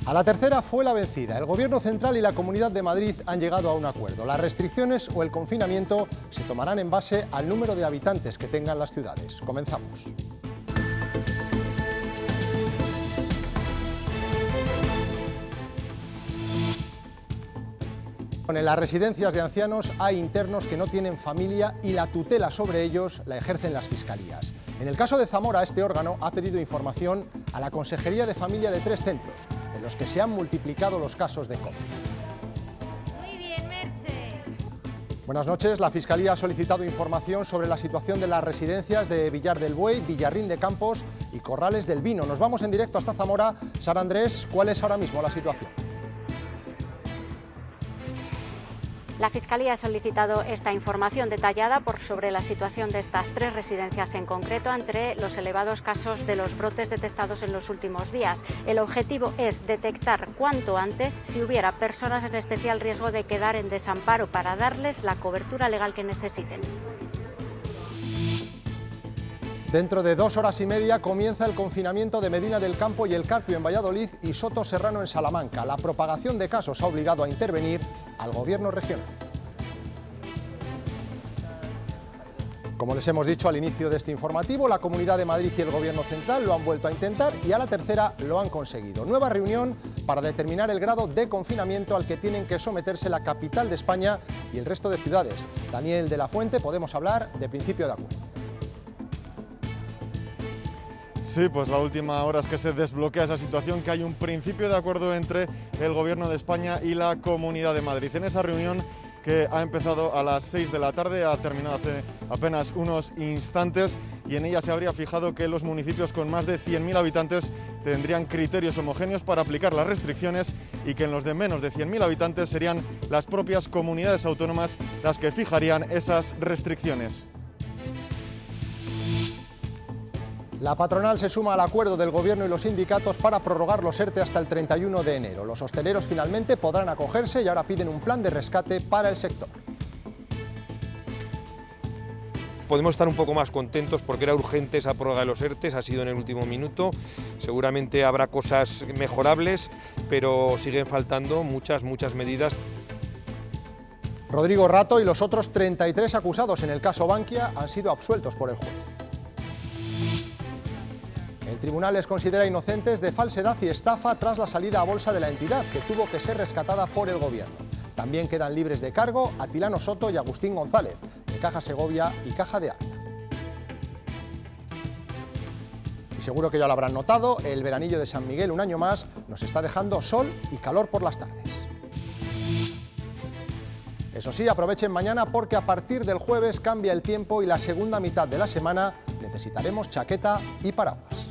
A la tercera fue la vencida. El Gobierno central y la Comunidad de Madrid han llegado a un acuerdo. Las restricciones o el confinamiento se tomarán en base al número de habitantes que tengan las ciudades. Comenzamos. En las residencias de ancianos hay internos que no tienen familia y la tutela sobre ellos la ejercen las fiscalías. En el caso de Zamora, este órgano ha pedido información a la Consejería de Familia de 3 centros, en los que se han multiplicado los casos de COVID. Muy bien, Merche. Buenas noches. La Fiscalía ha solicitado información sobre la situación de las residencias de Villar del Buey, Villarrín de Campos y Corrales del Vino. Nos vamos en directo hasta Zamora. Sara Andrés, ¿cuál es ahora mismo la situación? La Fiscalía ha solicitado esta información detallada sobre la situación de estas 3 residencias en concreto entre los elevados casos de los brotes detectados en los últimos días. El objetivo es detectar cuanto antes si hubiera personas en especial riesgo de quedar en desamparo para darles la cobertura legal que necesiten. Dentro de 2 horas y media comienza el confinamiento de Medina del Campo y El Carpio en Valladolid y Soto Serrano en Salamanca. La propagación de casos ha obligado a intervenir al Gobierno regional. Como les hemos dicho al inicio de este informativo, la Comunidad de Madrid y el Gobierno central lo han vuelto a intentar y a la tercera lo han conseguido. Nueva reunión para determinar el grado de confinamiento al que tienen que someterse la capital de España y el resto de ciudades. Daniel de la Fuente, podemos hablar de principio de acuerdo. Sí, pues la última hora es que se desbloquea esa situación, que hay un principio de acuerdo entre el Gobierno de España y la Comunidad de Madrid. En esa reunión, que ha empezado a las 6 de la tarde, ha terminado hace apenas unos instantes, y en ella se habría fijado que los municipios con más de 100.000 habitantes tendrían criterios homogéneos para aplicar las restricciones y que en los de menos de 100.000 habitantes serían las propias comunidades autónomas las que fijarían esas restricciones. La patronal se suma al acuerdo del Gobierno y los sindicatos para prorrogar los ERTE hasta el 31 de enero. Los hosteleros finalmente podrán acogerse y ahora piden un plan de rescate para el sector. Podemos estar un poco más contentos porque era urgente esa prórroga de los ERTE, ha sido en el último minuto. Seguramente habrá cosas mejorables, pero siguen faltando muchas medidas. Rodrigo Rato y los otros 33 acusados en el caso Bankia han sido absueltos por el juez. El tribunal les considera inocentes de falsedad y estafa tras la salida a bolsa de la entidad, que tuvo que ser rescatada por el Gobierno. También quedan libres de cargo Atilano Soto y Agustín González, de Caja Segovia y Caja de Ávila. Y seguro que ya lo habrán notado, el veranillo de San Miguel un año más nos está dejando sol y calor por las tardes. Eso sí, aprovechen mañana porque a partir del jueves cambia el tiempo y la segunda mitad de la semana necesitaremos chaqueta y paraguas.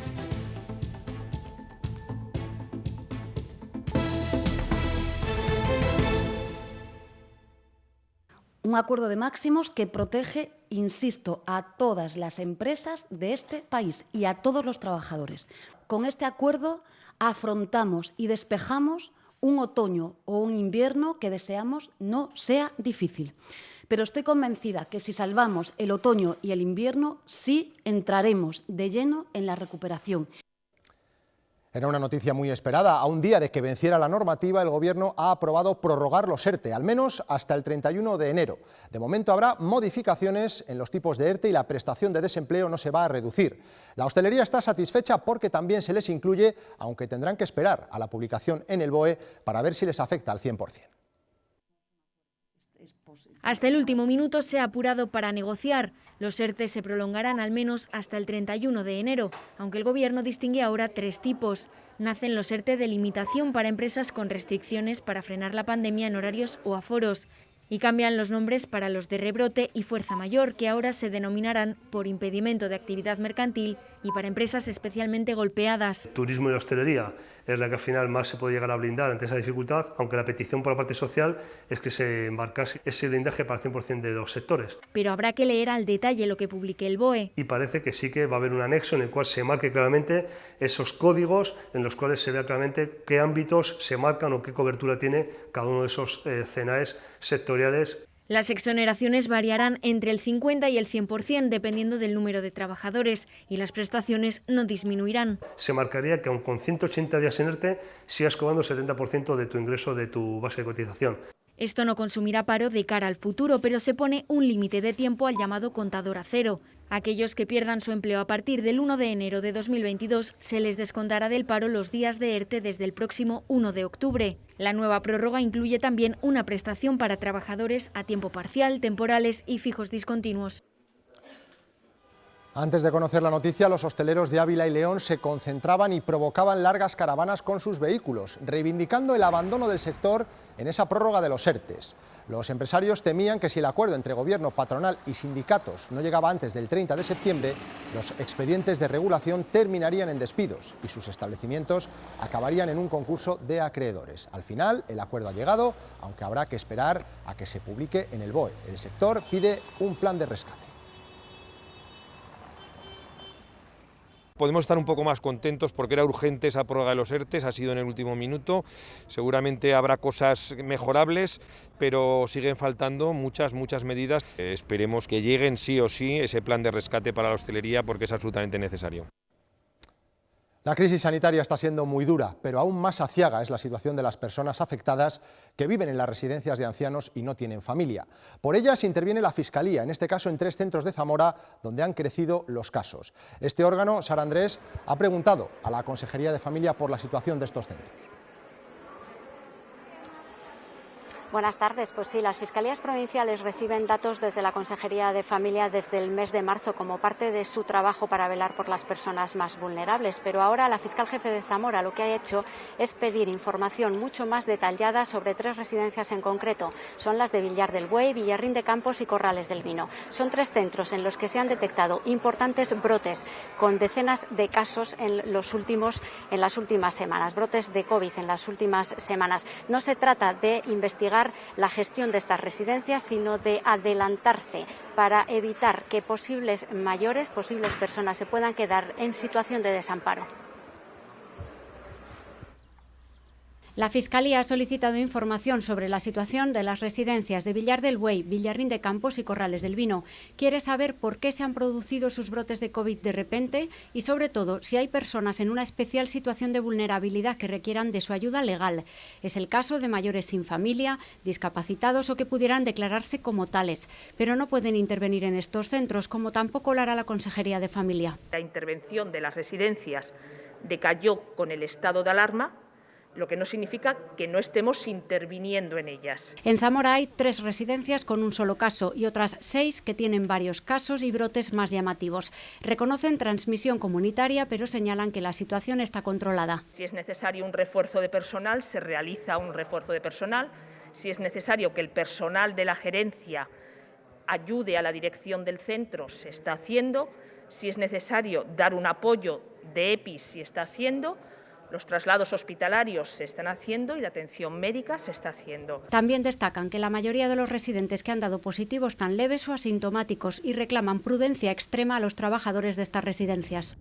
Un acuerdo de máximos que protege, insisto, a todas las empresas de este país y a todos los trabajadores. Con este acuerdo afrontamos y despejamos un otoño o un invierno que deseamos no sea difícil. Pero estoy convencida que si salvamos el otoño y el invierno, sí entraremos de lleno en la recuperación. Era una noticia muy esperada. A un día de que venciera la normativa, el Gobierno ha aprobado prorrogar los ERTE, al menos hasta el 31 de enero. De momento habrá modificaciones en los tipos de ERTE y la prestación de desempleo no se va a reducir. La hostelería está satisfecha porque también se les incluye, aunque tendrán que esperar a la publicación en el BOE para ver si les afecta al 100%. Hasta el último minuto se ha apurado para negociar. Los ERTE se prolongarán al menos hasta el 31 de enero, aunque el Gobierno distingue ahora 3 tipos. Nacen los ERTE de limitación para empresas con restricciones para frenar la pandemia en horarios o aforos. Y cambian los nombres para los de rebrote y fuerza mayor, que ahora se denominarán por impedimento de actividad mercantil y para empresas especialmente golpeadas. Turismo y hostelería es la que al final más se puede llegar a blindar ante esa dificultad, aunque la petición por la parte social es que se embarcase ese blindaje para el 100% de los sectores. Pero habrá que leer al detalle lo que publique el BOE. Y parece que sí que va a haber un anexo en el cual se marque claramente esos códigos, en los cuales se vea claramente qué ámbitos se marcan o qué cobertura tiene cada uno de esos CNAEs sectoriales. Las exoneraciones variarán entre el 50 y el 100% dependiendo del número de trabajadores y las prestaciones no disminuirán. Se marcaría que aun con 180 días en ERTE sigas cobrando el 70% de tu ingreso de tu base de cotización. Esto no consumirá paro de cara al futuro, pero se pone un límite de tiempo al llamado contador a cero. Aquellos que pierdan su empleo a partir del 1 de enero de 2022 se les descontará del paro los días de ERTE desde el próximo 1 de octubre. La nueva prórroga incluye también una prestación para trabajadores a tiempo parcial, temporales y fijos discontinuos. Antes de conocer la noticia, los hosteleros de Ávila y León se concentraban y provocaban largas caravanas con sus vehículos, reivindicando el abandono del sector en esa prórroga de los ERTEs. Los empresarios temían que si el acuerdo entre gobierno, patronal y sindicatos no llegaba antes del 30 de septiembre, los expedientes de regulación terminarían en despidos y sus establecimientos acabarían en un concurso de acreedores. Al final, el acuerdo ha llegado, aunque habrá que esperar a que se publique en el BOE. El sector pide un plan de rescate. Podemos estar un poco más contentos porque era urgente esa prórroga de los ERTEs, ha sido en el último minuto. Seguramente habrá cosas mejorables, pero siguen faltando muchas medidas. Esperemos que lleguen sí o sí ese plan de rescate para la hostelería porque es absolutamente necesario. La crisis sanitaria está siendo muy dura, pero aún más aciaga es la situación de las personas afectadas que viven en las residencias de ancianos y no tienen familia. Por ellas interviene la Fiscalía, en este caso en 3 centros de Zamora, donde han crecido los casos. Este órgano, Sara Andrés, ha preguntado a la Consejería de Familia por la situación de estos centros. Buenas tardes. Pues sí, las Fiscalías Provinciales reciben datos desde la Consejería de Familia desde el mes de marzo como parte de su trabajo para velar por las personas más vulnerables. Pero ahora la fiscal jefe de Zamora lo que ha hecho es pedir información mucho más detallada sobre 3 residencias en concreto. Son las de Villar del Buey, Villarrín de Campos y Corrales del Vino. Son 3 centros en los que se han detectado importantes brotes con decenas de casos en las últimas semanas, brotes de COVID en las últimas semanas. No se trata de investigar la gestión de estas residencias, sino de adelantarse para evitar que posibles personas se puedan quedar en situación de desamparo. La Fiscalía ha solicitado información sobre la situación de las residencias de Villar del Buey, Villarrín de Campos y Corrales del Vino. Quiere saber por qué se han producido sus brotes de COVID de repente y, sobre todo, si hay personas en una especial situación de vulnerabilidad que requieran de su ayuda legal. Es el caso de mayores sin familia, discapacitados o que pudieran declararse como tales, pero no pueden intervenir en estos centros, como tampoco lo hará la Consejería de Familia. La intervención de las residencias decayó con el estado de alarma, lo que no significa que no estemos interviniendo en ellas. En Zamora hay 3 residencias con un solo caso y otras 6 que tienen varios casos y brotes más llamativos. Reconocen transmisión comunitaria, pero señalan que la situación está controlada. Si es necesario un refuerzo de personal, se realiza un refuerzo de personal. Si es necesario que el personal de la gerencia ayude a la dirección del centro, se está haciendo. Si es necesario dar un apoyo de EPIs, se está haciendo. Los traslados hospitalarios se están haciendo y la atención médica se está haciendo. También destacan que la mayoría de los residentes que han dado positivos están leves o asintomáticos y reclaman prudencia extrema a los trabajadores de estas residencias.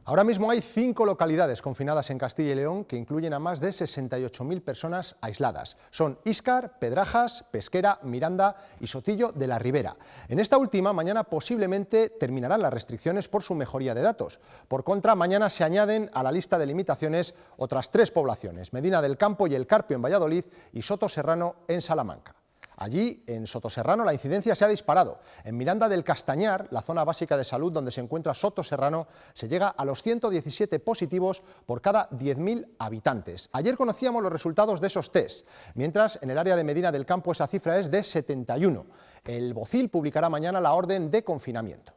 Ahora mismo hay 5 localidades confinadas en Castilla y León que incluyen a más de 68.000 personas aisladas. Son Íscar, Pedrajas, Pesquera, Miranda y Sotillo de la Ribera. En esta última, mañana posiblemente terminarán las restricciones por su mejoría de datos. Por contra, mañana se añaden a la lista de limitaciones otras 3 poblaciones, Medina del Campo y El Carpio en Valladolid y Sotoserrano en Salamanca. Allí, en Sotoserrano, la incidencia se ha disparado. En Miranda del Castañar, la zona básica de salud donde se encuentra Sotoserrano, se llega a los 117 positivos por cada 10.000 habitantes. Ayer conocíamos los resultados de esos test, mientras en el área de Medina del Campo esa cifra es de 71. El Bocil publicará mañana la orden de confinamiento.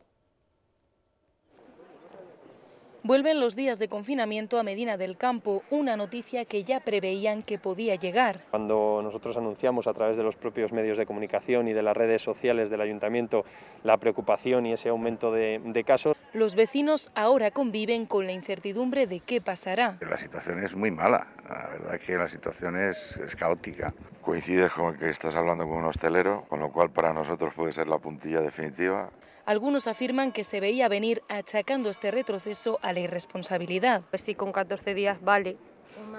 Vuelven los días de confinamiento a Medina del Campo, una noticia que ya preveían que podía llegar. Cuando nosotros anunciamos a través de los propios medios de comunicación y de las redes sociales del Ayuntamiento la preocupación y ese aumento de casos, los vecinos ahora conviven con la incertidumbre de qué pasará. La situación es muy mala, la verdad que la situación es caótica. Coincides con que estás hablando con un hostelero, con lo cual para nosotros puede ser la puntilla definitiva. Algunos afirman que se veía venir achacando este retroceso a la irresponsabilidad. Pues sí, con 14 días vale,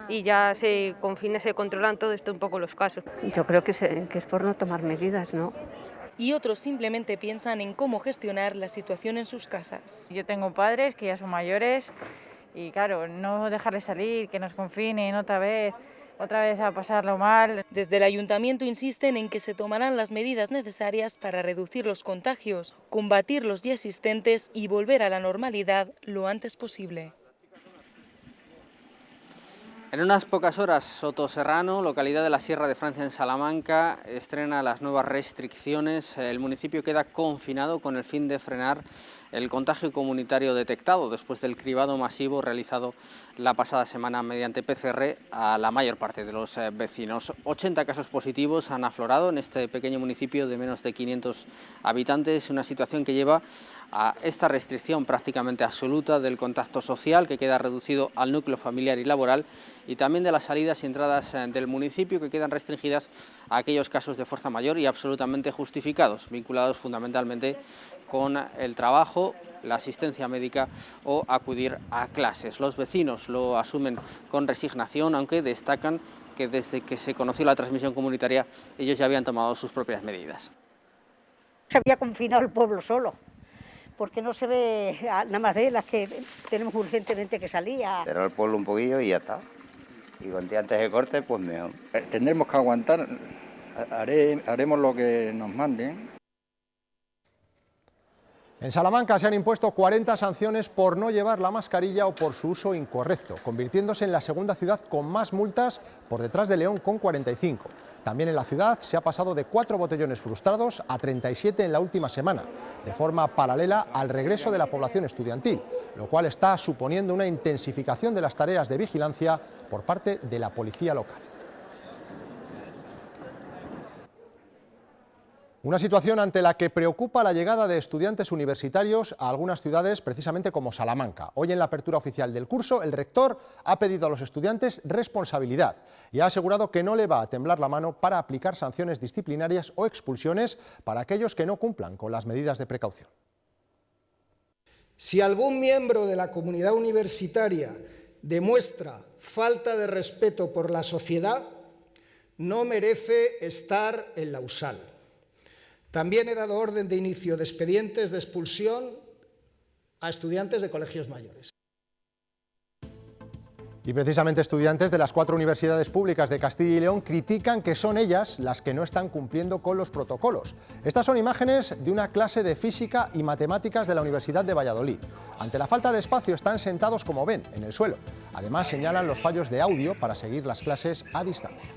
y ya se confina, se controlan todo esto un poco los casos. Yo creo que es por no tomar medidas, ¿no? Y otros simplemente piensan en cómo gestionar la situación en sus casas. Yo tengo padres que ya son mayores y claro, no dejarles salir, que nos confinen otra vez a pasarlo mal. Desde el ayuntamiento insisten en que se tomarán las medidas necesarias para reducir los contagios, combatir los ya existentes y volver a la normalidad lo antes posible. En unas pocas horas, Sotoserrano, localidad de la Sierra de Francia en Salamanca, estrena las nuevas restricciones. El municipio queda confinado con el fin de frenar el contagio comunitario detectado después del cribado masivo realizado la pasada semana mediante PCR a la mayor parte de los vecinos. 80 casos positivos han aflorado en este pequeño municipio de menos de 500 habitantes, una situación que lleva a esta restricción prácticamente absoluta del contacto social, que queda reducido al núcleo familiar y laboral, y también de las salidas y entradas del municipio, que quedan restringidas a aquellos casos de fuerza mayor y absolutamente justificados, vinculados fundamentalmente con el trabajo, la asistencia médica o acudir a clases. Los vecinos lo asumen con resignación, aunque destacan que desde que se conoció la transmisión comunitaria ellos ya habían tomado sus propias medidas. Se había confinado el pueblo solo, porque no se ve, nada más de las que tenemos urgentemente que salir. Cerrar el pueblo un poquillo y ya está. Y cuanto antes de corte, pues mejor. Tendremos que aguantar, haremos lo que nos manden. En Salamanca se han impuesto 40 sanciones por no llevar la mascarilla o por su uso incorrecto, convirtiéndose en la segunda ciudad con más multas, por detrás de León con 45. También en la ciudad se ha pasado de 4 botellones frustrados a 37 en la última semana, de forma paralela al regreso de la población estudiantil, lo cual está suponiendo una intensificación de las tareas de vigilancia por parte de la policía local. Una situación ante la que preocupa la llegada de estudiantes universitarios a algunas ciudades, precisamente como Salamanca. Hoy, en la apertura oficial del curso, el rector ha pedido a los estudiantes responsabilidad y ha asegurado que no le va a temblar la mano para aplicar sanciones disciplinarias o expulsiones para aquellos que no cumplan con las medidas de precaución. Si algún miembro de la comunidad universitaria demuestra falta de respeto por la sociedad, no merece estar en la USAL. También he dado orden de inicio de expedientes de expulsión a estudiantes de colegios mayores. Y precisamente estudiantes de las 4 universidades públicas de Castilla y León critican que son ellas las que no están cumpliendo con los protocolos. Estas son imágenes de una clase de física y matemáticas de la Universidad de Valladolid. Ante la falta de espacio están sentados, como ven, en el suelo. Además, señalan los fallos de audio para seguir las clases a distancia.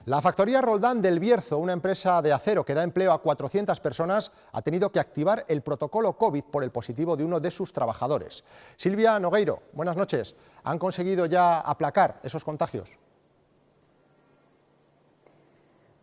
La factoría Roldán del Bierzo, una empresa de acero que da empleo a 400 personas, ha tenido que activar el protocolo COVID por el positivo de uno de sus trabajadores. Silvia Nogueiro, buenas noches. ¿Han conseguido ya aplacar esos contagios?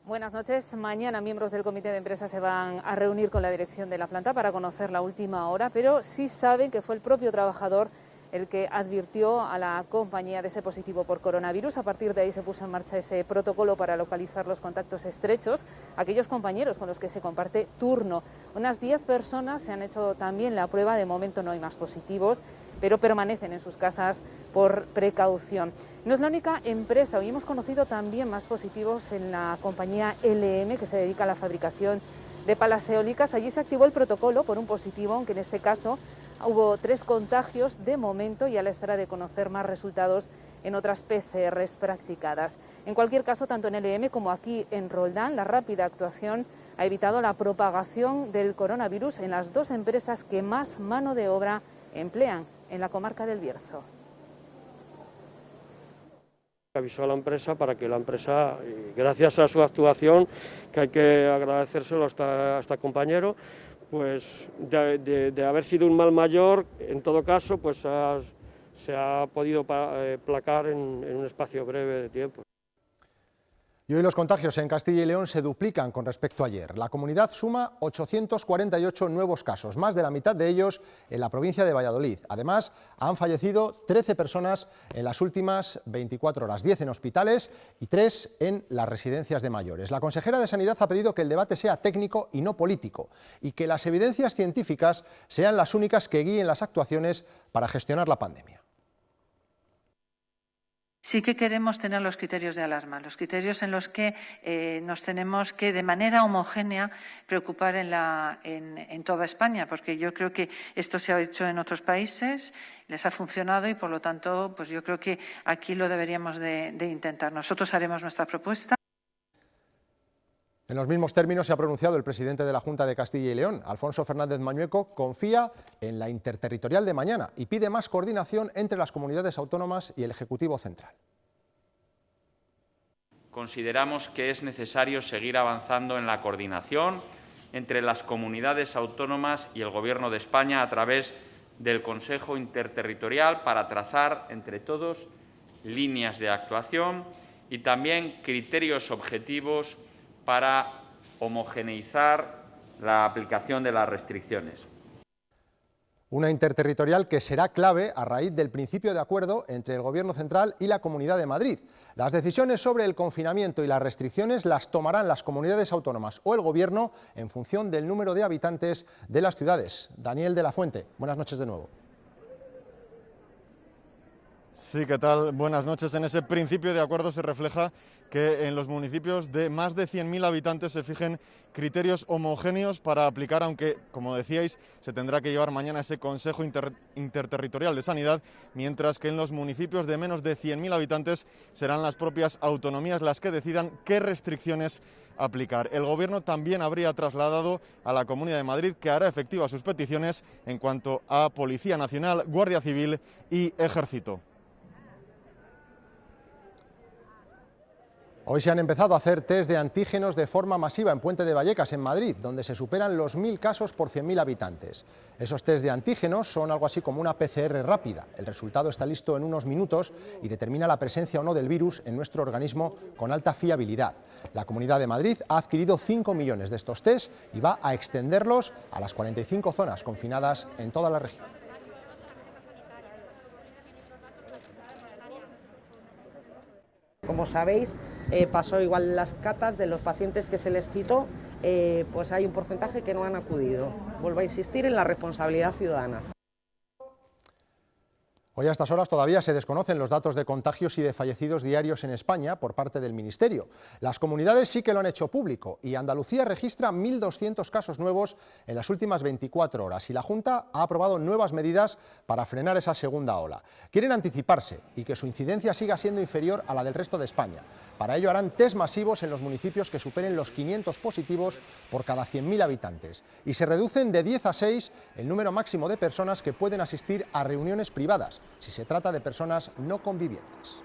Buenas noches. Mañana miembros del comité de empresa se van a reunir con la dirección de la planta para conocer la última hora, pero sí saben que fue el propio trabajador el que advirtió a la compañía de ese positivo por coronavirus. A partir de ahí se puso en marcha ese protocolo para localizar los contactos estrechos, aquellos compañeros con los que se comparte turno. Unas 10 personas se han hecho también la prueba, de momento no hay más positivos, pero permanecen en sus casas por precaución. No es la única empresa, hoy hemos conocido también más positivos en la compañía LM, que se dedica a la fabricación de palas eólicas. Allí se activó el protocolo por un positivo, aunque en este caso hubo 3 contagios de momento y a la espera de conocer más resultados en otras PCRs practicadas. En cualquier caso, tanto en LM como aquí en Roldán, la rápida actuación ha evitado la propagación del coronavirus en las 2 empresas que más mano de obra emplean en la comarca del Bierzo. Avisó a la empresa para que la empresa, gracias a su actuación, que hay que agradecérselo a este compañero, pues de haber sido un mal mayor, en todo caso, pues se ha podido placar en un espacio breve de tiempo. Y hoy los contagios en Castilla y León se duplican con respecto a ayer. La comunidad suma 848 nuevos casos, más de la mitad de ellos en la provincia de Valladolid. Además, han fallecido 13 personas en las últimas 24 horas, 10 en hospitales y 3 en las residencias de mayores. La consejera de Sanidad ha pedido que el debate sea técnico y no político, y que las evidencias científicas sean las únicas que guíen las actuaciones para gestionar la pandemia. Sí que queremos tener los criterios de alarma, los criterios en los que nos tenemos que, de manera homogénea, preocupar en toda España, porque yo creo que esto se ha hecho en otros países, les ha funcionado y, por lo tanto, pues yo creo que aquí lo deberíamos de intentar. Nosotros haremos nuestra propuesta. En los mismos términos se ha pronunciado el presidente de la Junta de Castilla y León, Alfonso Fernández Mañueco. Confía en la interterritorial de mañana y pide más coordinación entre las comunidades autónomas y el Ejecutivo Central. Consideramos que es necesario seguir avanzando en la coordinación entre las comunidades autónomas y el Gobierno de España a través del Consejo Interterritorial para trazar entre todos líneas de actuación y también criterios objetivos para homogeneizar la aplicación de las restricciones. Una interterritorial que será clave a raíz del principio de acuerdo entre el Gobierno central y la Comunidad de Madrid. Las decisiones sobre el confinamiento y las restricciones las tomarán las comunidades autónomas o el Gobierno en función del número de habitantes de las ciudades. Daniel de la Fuente, buenas noches de nuevo. Sí, ¿qué tal? Buenas noches. En ese principio de acuerdo se refleja que en los municipios de más de 100.000 habitantes se fijen criterios homogéneos para aplicar, aunque, como decíais, se tendrá que llevar mañana ese Consejo Interterritorial de Sanidad, mientras que en los municipios de menos de 100.000 habitantes serán las propias autonomías las que decidan qué restricciones aplicar. El Gobierno también habría trasladado a la Comunidad de Madrid que hará efectivas sus peticiones en cuanto a Policía Nacional, Guardia Civil y Ejército. Hoy se han empezado a hacer test de antígenos de forma masiva en Puente de Vallecas, en Madrid, donde se superan los 1.000 casos por 100.000 habitantes. Esos test de antígenos son algo así como una PCR rápida. El resultado está listo en unos minutos y determina la presencia o no del virus en nuestro organismo con alta fiabilidad. La Comunidad de Madrid ha adquirido 5 millones de estos test y va a extenderlos a las 45 zonas confinadas en toda la región. Como sabéis, pasó igual las catas de los pacientes que se les citó, pues hay un porcentaje que no han acudido. Vuelvo a insistir en la responsabilidad ciudadana. Hoy a estas horas todavía se desconocen los datos de contagios y de fallecidos diarios en España por parte del Ministerio. Las comunidades sí que lo han hecho público y Andalucía registra 1.200 casos nuevos en las últimas 24 horas y la Junta ha aprobado nuevas medidas para frenar esa segunda ola. Quieren anticiparse y que su incidencia siga siendo inferior a la del resto de España. Para ello harán test masivos en los municipios que superen los 500 positivos por cada 100.000 habitantes y se reducen de 10 a 6 el número máximo de personas que pueden asistir a reuniones privadas, si se trata de personas no convivientes.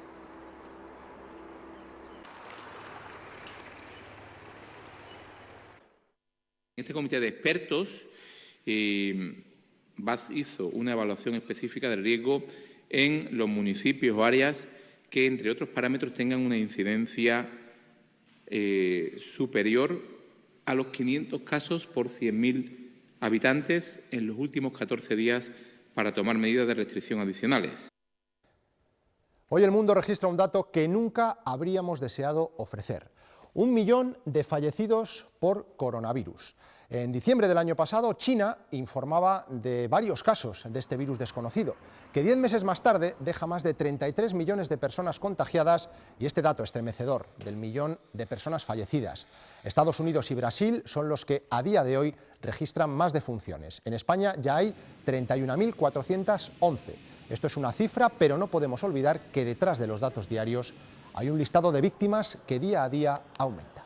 Este comité de expertos hizo una evaluación específica del riesgo en los municipios o áreas que, entre otros parámetros, tengan una incidencia superior a los 500 casos por 100.000 habitantes en los últimos 14 días para tomar medidas de restricción adicionales. Hoy el mundo registra un dato que nunca habríamos deseado ofrecer: 1 millón de fallecidos por coronavirus. En diciembre del año pasado, China informaba de varios casos de este virus desconocido, que 10 meses más tarde deja más de 33 millones de personas contagiadas y este dato estremecedor del millón de personas fallecidas. Estados Unidos y Brasil son los que a día de hoy registran más defunciones. En España ya hay 31.411. Esto es una cifra, pero no podemos olvidar que detrás de los datos diarios hay un listado de víctimas que día a día aumenta.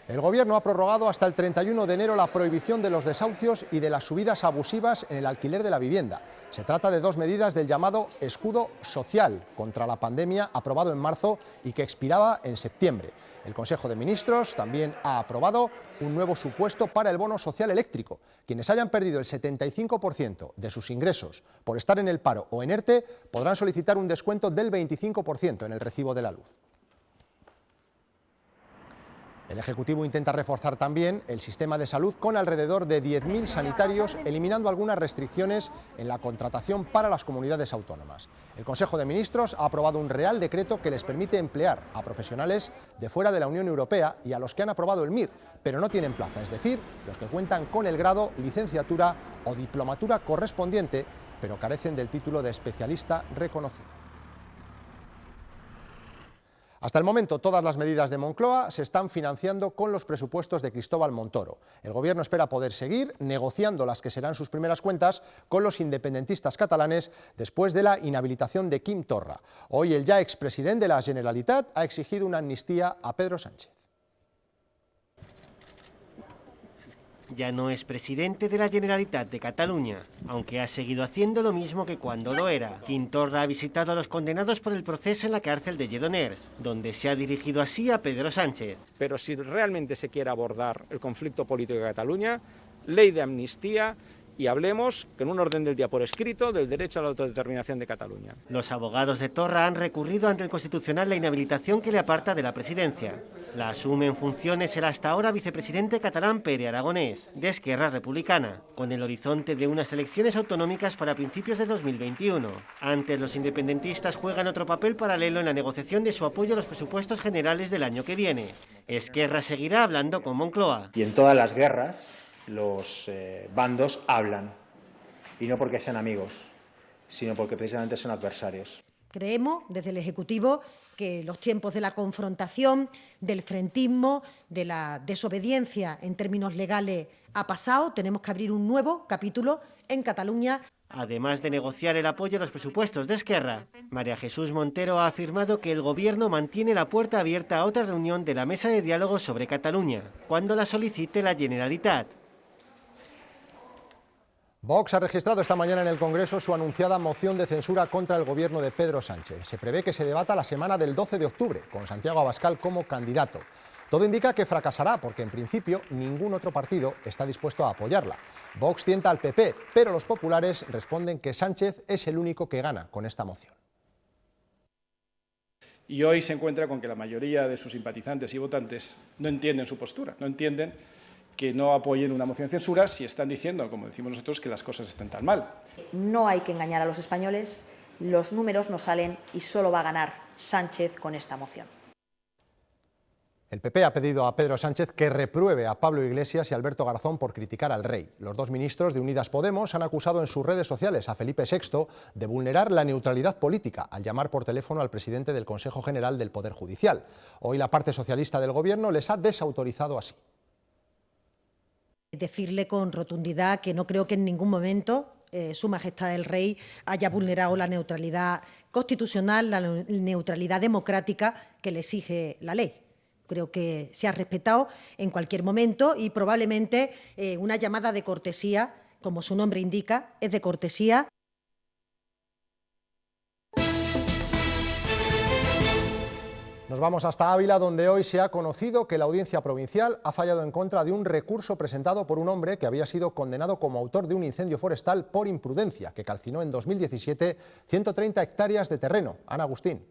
El Gobierno ha prorrogado hasta el 31 de enero la prohibición de los desahucios y de las subidas abusivas en el alquiler de la vivienda. Se trata de dos medidas del llamado escudo social contra la pandemia, aprobado en marzo y que expiraba en septiembre. El Consejo de Ministros también ha aprobado un nuevo supuesto para el bono social eléctrico. Quienes hayan perdido el 75% de sus ingresos por estar en el paro o en ERTE podrán solicitar un descuento del 25% en el recibo de la luz. El Ejecutivo intenta reforzar también el sistema de salud con alrededor de 10.000 sanitarios, eliminando algunas restricciones en la contratación para las comunidades autónomas. El Consejo de Ministros ha aprobado un Real Decreto que les permite emplear a profesionales de fuera de la Unión Europea y a los que han aprobado el MIR, pero no tienen plaza, es decir, los que cuentan con el grado, licenciatura o diplomatura correspondiente, pero carecen del título de especialista reconocido. Hasta el momento, todas las medidas de Moncloa se están financiando con los presupuestos de Cristóbal Montoro. El Gobierno espera poder seguir negociando las que serán sus primeras cuentas con los independentistas catalanes después de la inhabilitación de Quim Torra. Hoy el ya expresidente de la Generalitat ha exigido una amnistía a Pedro Sánchez. Ya no es presidente de la Generalitat de Cataluña, aunque ha seguido haciendo lo mismo que cuando lo era. Quim Torra ha visitado a los condenados por el proceso en la cárcel de Lledoners, donde se ha dirigido así a Pedro Sánchez. Pero si realmente se quiere abordar el conflicto político de Cataluña, ley de amnistía y hablemos con un orden del día por escrito del derecho a la autodeterminación de Cataluña. Los abogados de Torra han recurrido ante el Constitucional la inhabilitación que le aparta de la presidencia. La asume en funciones el hasta ahora vicepresidente catalán Pere Aragonés, de Esquerra Republicana, con el horizonte de unas elecciones autonómicas para principios de 2021. Antes, los independentistas juegan otro papel paralelo en la negociación de su apoyo a los presupuestos generales del año que viene. Esquerra seguirá hablando con Moncloa. Y en todas las guerras, los bandos hablan, y no porque sean amigos, sino porque precisamente son adversarios. Creemos, desde el Ejecutivo, que los tiempos de la confrontación, del frentismo, de la desobediencia en términos legales ha pasado. Tenemos que abrir un nuevo capítulo en Cataluña. Además de negociar el apoyo a los presupuestos de Esquerra, María Jesús Montero ha afirmado que el Gobierno mantiene la puerta abierta a otra reunión de la mesa de diálogo sobre Cataluña, cuando la solicite la Generalitat. Vox ha registrado esta mañana en el Congreso su anunciada moción de censura contra el Gobierno de Pedro Sánchez. Se prevé que se debata la semana del 12 de octubre, con Santiago Abascal como candidato. Todo indica que fracasará, porque en principio ningún otro partido está dispuesto a apoyarla. Vox tienta al PP, pero los populares responden que Sánchez es el único que gana con esta moción. Y hoy se encuentra con que la mayoría de sus simpatizantes y votantes no entienden su postura, no entienden que no apoyen una moción de censura si están diciendo, como decimos nosotros, que las cosas están tan mal. No hay que engañar a los españoles, los números no salen y solo va a ganar Sánchez con esta moción. El PP ha pedido a Pedro Sánchez que repruebe a Pablo Iglesias y Alberto Garzón por criticar al rey. Los dos ministros de Unidas Podemos han acusado en sus redes sociales a Felipe VI de vulnerar la neutralidad política al llamar por teléfono al presidente del Consejo General del Poder Judicial. Hoy la parte socialista del Gobierno les ha desautorizado así. Decirle con rotundidad que no creo que en ningún momento Su Majestad el Rey haya vulnerado la neutralidad constitucional, la neutralidad democrática que le exige la ley. Creo que se ha respetado en cualquier momento y probablemente una llamada de cortesía, como su nombre indica, es de cortesía. Nos vamos hasta Ávila, donde hoy se ha conocido que la Audiencia Provincial ha fallado en contra de un recurso presentado por un hombre que había sido condenado como autor de un incendio forestal por imprudencia, que calcinó en 2017 130 hectáreas de terreno. Ana Agustín.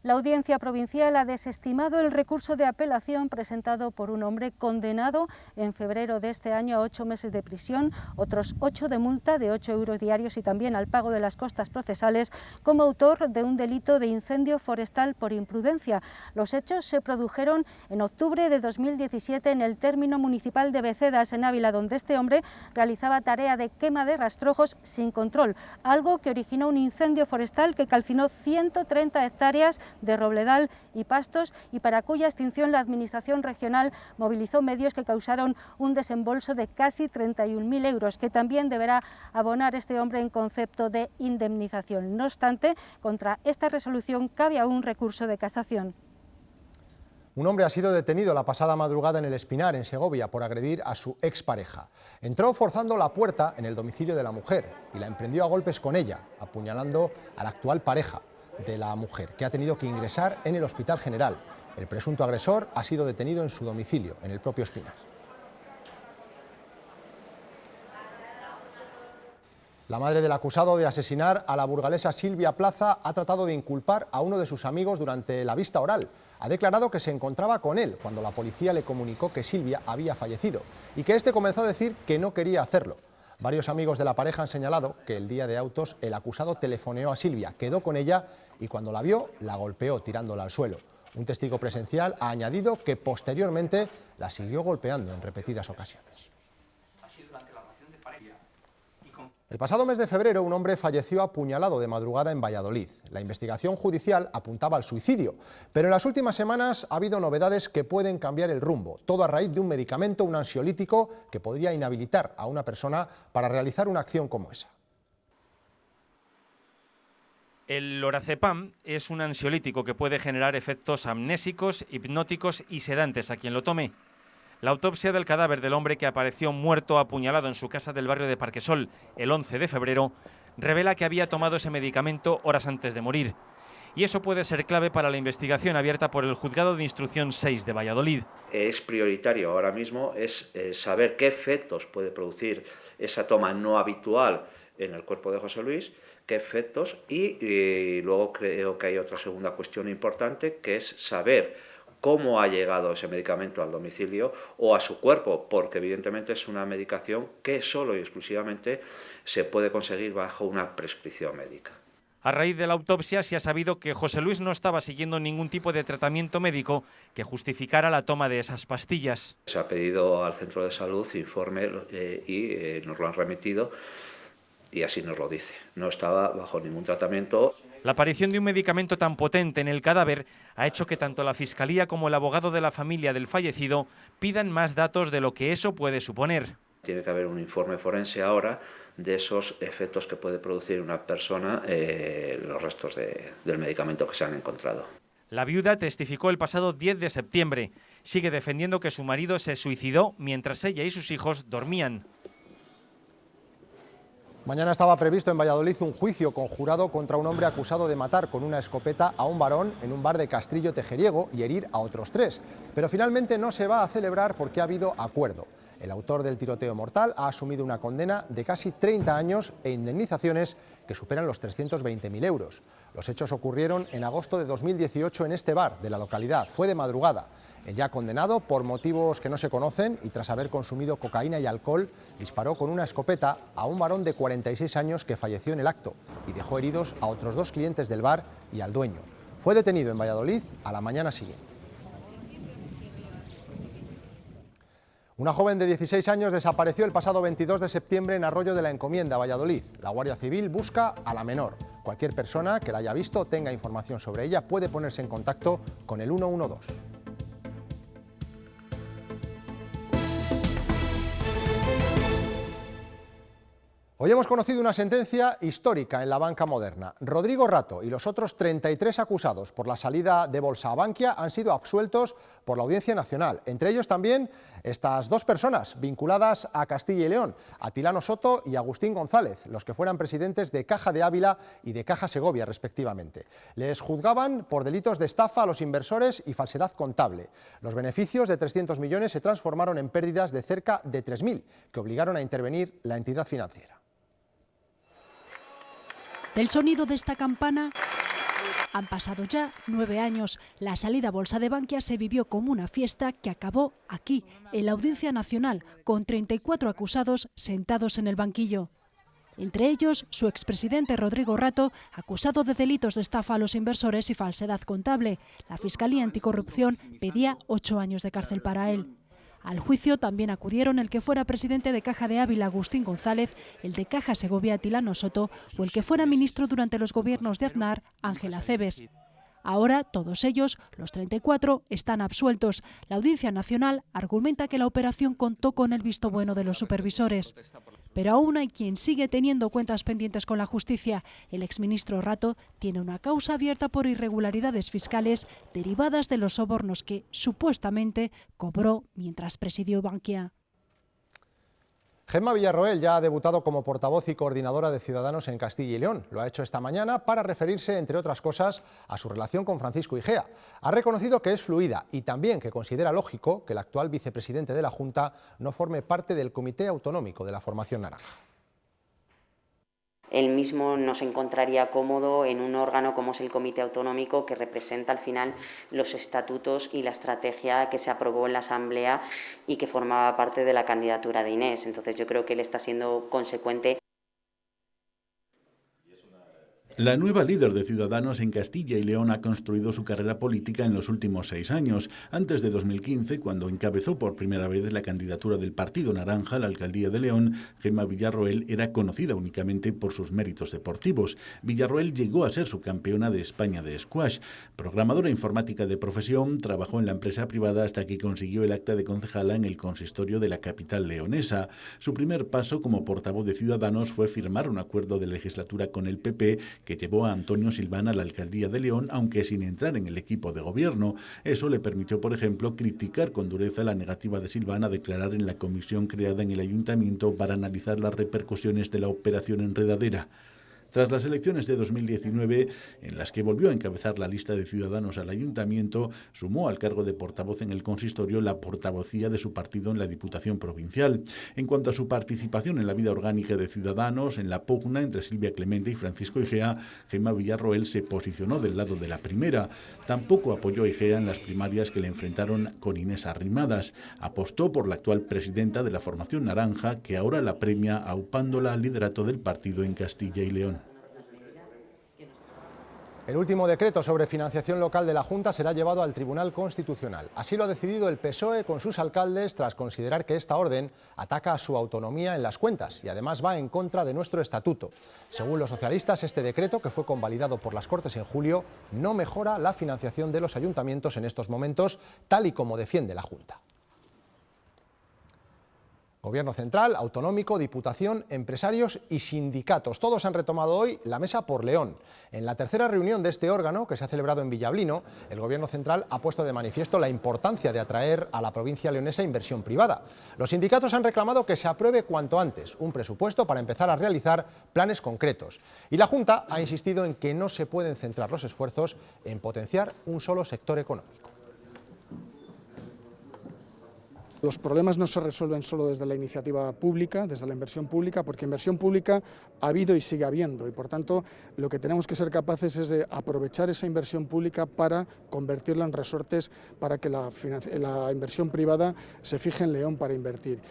La Audiencia Provincial ha desestimado el recurso de apelación presentado por un hombre condenado en febrero de este año a 8 meses de prisión, otros 8 de multa de 8 euros diarios y también al pago de las costas procesales como autor de un delito de incendio forestal por imprudencia. Los hechos se produjeron en octubre de 2017 en el término municipal de Becedas, en Ávila, donde este hombre realizaba tarea de quema de rastrojos sin control, algo que originó un incendio forestal que calcinó 130 hectáreas de robledal y pastos y para cuya extinción la Administración regional movilizó medios que causaron un desembolso de casi 31.000 euros, que también deberá abonar este hombre en concepto de indemnización. No obstante, contra esta resolución cabe aún recurso de casación. Un hombre ha sido detenido la pasada madrugada en El Espinar, en Segovia, por agredir a su expareja. Entró forzando la puerta en el domicilio de la mujer y la emprendió a golpes con ella, apuñalando a la actual pareja de la mujer, que ha tenido que ingresar en el Hospital General. El presunto agresor ha sido detenido en su domicilio, en el propio Espinar. La madre del acusado de asesinar a la burgalesa Silvia Plaza ha tratado de inculpar a uno de sus amigos durante la vista oral. Ha declarado que se encontraba con él cuando la policía le comunicó que Silvia había fallecido y que este comenzó a decir que no quería hacerlo. Varios amigos de la pareja han señalado que el día de autos el acusado telefoneó a Silvia, quedó con ella y cuando la vio la golpeó tirándola al suelo. Un testigo presencial ha añadido que posteriormente la siguió golpeando en repetidas ocasiones. El pasado mes de febrero un hombre falleció apuñalado de madrugada en Valladolid. La investigación judicial apuntaba al suicidio, pero en las últimas semanas ha habido novedades que pueden cambiar el rumbo, todo a raíz de un medicamento, un ansiolítico, que podría inhabilitar a una persona para realizar una acción como esa. El lorazepam es un ansiolítico que puede generar efectos amnésicos, hipnóticos y sedantes a quien lo tome. La autopsia del cadáver del hombre que apareció muerto apuñalado en su casa del barrio de Parquesol el 11 de febrero revela que había tomado ese medicamento horas antes de morir. Y eso puede ser clave para la investigación abierta por el Juzgado de Instrucción 6 de Valladolid. Es prioritario ahora mismo saber qué efectos puede producir esa toma no habitual en el cuerpo de José Luis, qué efectos, y luego creo que hay otra segunda cuestión importante, que es saber cómo ha llegado ese medicamento al domicilio o a su cuerpo, porque evidentemente es una medicación que solo y exclusivamente se puede conseguir bajo una prescripción médica. A raíz de la autopsia se ha sabido que José Luis no estaba siguiendo ningún tipo de tratamiento médico que justificara la toma de esas pastillas. Se ha pedido al centro de salud informe y nos lo han remitido y así nos lo dice. No estaba bajo ningún tratamiento. La aparición de un medicamento tan potente en el cadáver ha hecho que tanto la Fiscalía como el abogado de la familia del fallecido pidan más datos de lo que eso puede suponer. Tiene que haber un informe forense ahora de esos efectos que puede producir una persona, los restos del medicamento que se han encontrado. La viuda testificó el pasado 10 de septiembre. Sigue defendiendo que su marido se suicidó mientras ella y sus hijos dormían. Mañana estaba previsto en Valladolid un juicio conjurado contra un hombre acusado de matar con una escopeta a un varón en un bar de Castrillo Tejeriego y herir a otros 3. Pero finalmente no se va a celebrar porque ha habido acuerdo. El autor del tiroteo mortal ha asumido una condena de casi 30 años e indemnizaciones que superan los 320.000 euros. Los hechos ocurrieron en agosto de 2018 en este bar de la localidad. Fue de madrugada. El ya condenado, por motivos que no se conocen y tras haber consumido cocaína y alcohol, disparó con una escopeta a un varón de 46 años que falleció en el acto y dejó heridos a otros 2 clientes del bar y al dueño. Fue detenido en Valladolid a la mañana siguiente. Una joven de 16 años desapareció el pasado 22 de septiembre en Arroyo de la Encomienda, Valladolid. La Guardia Civil busca a la menor. Cualquier persona que la haya visto o tenga información sobre ella puede ponerse en contacto con el 112. Hoy hemos conocido una sentencia histórica en la banca moderna. Rodrigo Rato y los otros 33 acusados por la salida de bolsa a Bankia han sido absueltos por la Audiencia Nacional. Entre ellos también estas 2 personas vinculadas a Castilla y León, Atilano Soto y Agustín González, los que fueran presidentes de Caja de Ávila y de Caja Segovia, respectivamente. Les juzgaban por delitos de estafa a los inversores y falsedad contable. Los beneficios de 300 millones se transformaron en pérdidas de cerca de 3.000, que obligaron a intervenir la entidad financiera. Del sonido de esta campana han pasado ya 9 años. La salida a bolsa de Bankia se vivió como una fiesta que acabó aquí, en la Audiencia Nacional, con 34 acusados sentados en el banquillo. Entre ellos, su expresidente Rodrigo Rato, acusado de delitos de estafa a los inversores y falsedad contable. La Fiscalía Anticorrupción pedía 8 años de cárcel para él. Al juicio también acudieron el que fuera presidente de Caja de Ávila, Agustín González, el de Caja Segovia, Atilano Soto, o el que fuera ministro durante los gobiernos de Aznar, Ángel Acebes. Ahora, todos ellos, los 34, están absueltos. La Audiencia Nacional argumenta que la operación contó con el visto bueno de los supervisores. Pero aún hay quien sigue teniendo cuentas pendientes con la justicia. El exministro Rato tiene una causa abierta por irregularidades fiscales derivadas de los sobornos que supuestamente cobró mientras presidió Bankia. Gemma Villarroel ya ha debutado como portavoz y coordinadora de Ciudadanos en Castilla y León. Lo ha hecho esta mañana para referirse, entre otras cosas, a su relación con Francisco Igea. Ha reconocido que es fluida y también que considera lógico que el actual vicepresidente de la Junta no forme parte del Comité Autonómico de la Formación Naranja. Él mismo no se encontraría cómodo en un órgano como es el Comité Autonómico, que representa al final los estatutos y la estrategia que se aprobó en la Asamblea y que formaba parte de la candidatura de Inés. Entonces yo creo que él está siendo consecuente. La nueva líder de Ciudadanos en Castilla y León ha construido su carrera política en los últimos 6 años. Antes de 2015, cuando encabezó por primera vez la candidatura del Partido Naranja a la alcaldía de León, Gemma Villarroel era conocida únicamente por sus méritos deportivos. Villarroel llegó a ser subcampeona de España de squash. Programadora informática de profesión, trabajó en la empresa privada hasta que consiguió el acta de concejala en el consistorio de la capital leonesa. Su primer paso como portavoz de Ciudadanos fue firmar un acuerdo de legislatura con el PP que llevó a Antonio Silván a la alcaldía de León, aunque sin entrar en el equipo de gobierno. Eso le permitió, por ejemplo, criticar con dureza la negativa de Silván a declarar en la comisión creada en el ayuntamiento para analizar las repercusiones de la operación Enredadera. Tras las elecciones de 2019, en las que volvió a encabezar la lista de Ciudadanos al ayuntamiento, sumó al cargo de portavoz en el consistorio la portavocía de su partido en la Diputación Provincial. En cuanto a su participación en la vida orgánica de Ciudadanos, en la pugna entre Silvia Clemente y Francisco Igea, Gemma Villarroel se posicionó del lado de la primera. Tampoco apoyó a Igea en las primarias que le enfrentaron con Inés Arrimadas. Apostó por la actual presidenta de la Formación Naranja, que ahora la premia aupándola al liderato del partido en Castilla y León. El último decreto sobre financiación local de la Junta será llevado al Tribunal Constitucional. Así lo ha decidido el PSOE con sus alcaldes tras considerar que esta orden ataca a su autonomía en las cuentas y además va en contra de nuestro estatuto. Según los socialistas, este decreto, que fue convalidado por las Cortes en julio, no mejora la financiación de los ayuntamientos en estos momentos, tal y como defiende la Junta. Gobierno central, autonómico, Diputación, empresarios y sindicatos. Todos han retomado hoy la mesa por León. En la tercera reunión de este órgano, que se ha celebrado en Villablino, el Gobierno central ha puesto de manifiesto la importancia de atraer a la provincia leonesa inversión privada. Los sindicatos han reclamado que se apruebe cuanto antes un presupuesto para empezar a realizar planes concretos. Y la Junta ha insistido en que no se pueden centrar los esfuerzos en potenciar un solo sector económico. Los problemas no se resuelven solo desde la iniciativa pública, desde la inversión pública, porque inversión pública ha habido y sigue habiendo, y por tanto lo que tenemos que ser capaces es de aprovechar esa inversión pública para convertirla en resortes para que la inversión privada se fije en León para invertir.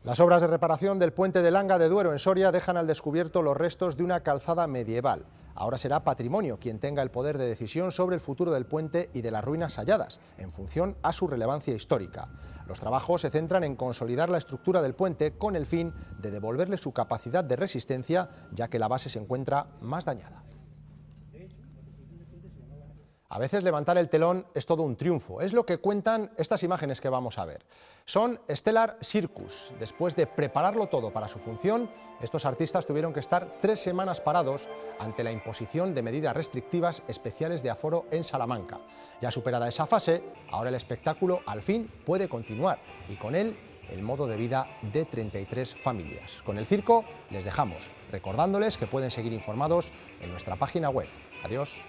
Las obras de reparación del puente de Langa de Duero en Soria dejan al descubierto los restos de una calzada medieval. Ahora será Patrimonio quien tenga el poder de decisión sobre el futuro del puente y de las ruinas halladas, en función a su relevancia histórica. Los trabajos se centran en consolidar la estructura del puente con el fin de devolverle su capacidad de resistencia, ya que la base se encuentra más dañada. A veces levantar el telón es todo un triunfo, es lo que cuentan estas imágenes que vamos a ver. Son Stellar Circus. Después de prepararlo todo para su función, estos artistas tuvieron que estar 3 semanas parados ante la imposición de medidas restrictivas especiales de aforo en Salamanca. Ya superada esa fase, ahora el espectáculo al fin puede continuar y con él el modo de vida de 33 familias. Con el circo les dejamos, recordándoles que pueden seguir informados en nuestra página web. Adiós.